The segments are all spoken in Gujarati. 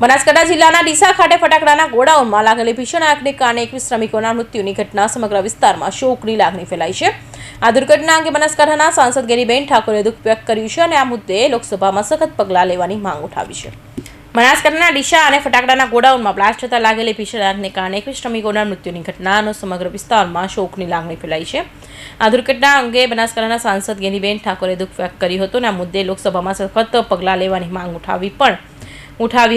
બનાસકાંઠા જિલ્લાના ડીસા ખાતે ફટાકડાના ગોડાઉનમાં લાગેલી ભીષણ આગને કારણે 21 શ્રમિકોના મૃત્યુની ઘટના સમગ્ર વિસ્તારમાં શોકની લાગણી ફેલાઈ છે। આ દુર્ઘટના અંગે બનાસકાંઠાના સાંસદ ગેનીબેન ઠાકોરે દુઃખ વ્યક્ત કર્યું છે અને આ મુદ્દે લોકસભામાં સખત પગલાં લેવાની માંગ ઉઠાવી છે। બનાસકાંઠાના ડીસા અને ફટાકડાના ગોડાઉનમાં બ્લાસ્ટ થતા લાગેલી ભીષણ આગને કારણે 21 શ્રમિકોના મૃત્યુની ઘટનાનો સમગ્ર વિસ્તારમાં શોકની લાગણી ફેલાઈ છે। આ દુર્ઘટના અંગે બનાસકાંઠાના સાંસદ ગેનીબેન ઠાકોરે દુઃખ વ્યક્ત કર્યું હતું અને આ મુદ્દે લોકસભામાં સખત પગલાં લેવાની માંગ ઉઠાવી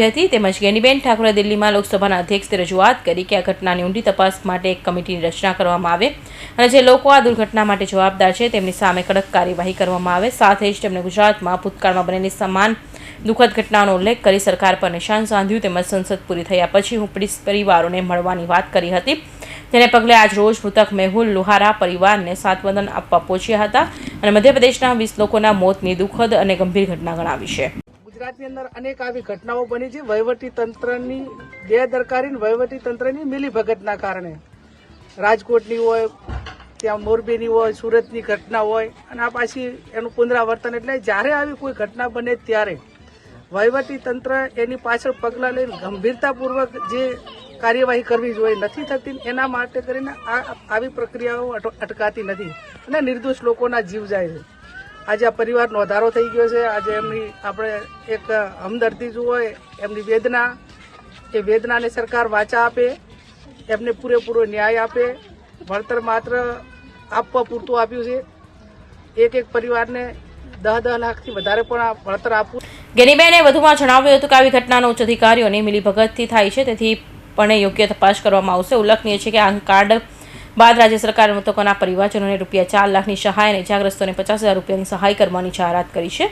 હતી। તેમજ ગેનીબેન ઠાકોરે દિલ્હીમાં લોકસભાના અધ્યક્ષને રજૂઆત કરી કે આ ઘટનાની ઊંડી તપાસ માટે એક કમિટીની રચના કરવામાં આવે અને જે લોકો આ દુર્ઘટના માટે જવાબદાર છે તેમની સામે કડક કાર્યવાહી કરવામાં આવે। સાથે જ તેમણે ગુજરાતમાં ભૂતકાળમાં બનેલી સમાન દુઃખદ ઘટનાનો ઉલ્લેખ કરી સરકાર પર નિશાન સાધ્યું। તેમજ સંસદ પૂરી થયા પછી પીડિત પરિવારોને મળવાની વાત કરી હતી, જેને પગલે આજ રોજ મૃતક મેહુલ લુહારા પરિવારને સાંત્વન આપવા પહોંચ્યા હતા અને મધ્યપ્રદેશના 20 લોકોના મોતની દુઃખદ અને ગંભીર ઘટના ગણાવી છે। ગુજરાતની અંદર અનેક આવી ઘટનાઓ બની છે વહીવટી તંત્રની બેદરકારી, વહીવટી તંત્રની મિલીભગતના કારણે। રાજકોટની હોય, ત્યાં મોરબીની હોય, સુરતની ઘટના હોય અને આ પાછી એનું પુનરાવર્તન। એટલે જ્યારે આવી કોઈ ઘટના બને ત્યારે વહીવટી તંત્ર એની પાછળ પગલાં લઈને ગંભીરતાપૂર્વક જે કાર્યવાહી કરવી જોઈએ નથી થતી। એના માટે કરીને આવી પ્રક્રિયાઓ અટકાતી નથી અને નિર્દોષ લોકોના જીવ જાય છે। આજે આ પરિવારનો વધારો થઈ ગયો છે। આજે એમની આપણે એક હમદર્દી જો હોય, એમની વેદના, એ વેદનાને સરકાર વાચા આપે, એમને પૂરેપૂરો ન્યાય આપે। વળતર માત્ર આપવા પૂરતું આપ્યું છે। એક પરિવારને 10 લાખથી વધારે પણ આ વળતર આપવું। ગેનીબેને વધુમાં જણાવ્યું હતું કે આવી ઘટનાનો ઉચ્ચ અધિકારીઓની મિલીભગતથી થાય છે, તેથી પણ યોગ્ય તપાસ કરવામાં આવશે। ઉલ્લેખનીય છે કે આ કાર્ડ બાદ રાજ્ય સરકારે મૃતકોના પરિવારજનોને ₹4 લાખની સહાય અને ઇજાગ્રસ્તોને 50,000 રૂપિયાની સહાય કરવાની જાહેરાત કરી છે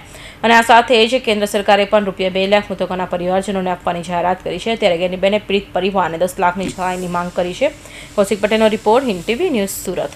અને આ સાથે જ કેન્દ્ર સરકારે પણ ₹2 લાખ મૃતકોના પરિવારજનોને આપવાની જાહેરાત કરી છે। ત્યારે ગેનીબેને પીડિત પરિવારને 10 લાખની સહાયની માંગ કરી છે। કૌશિક પટેલનો report, Hind TV news, Surat.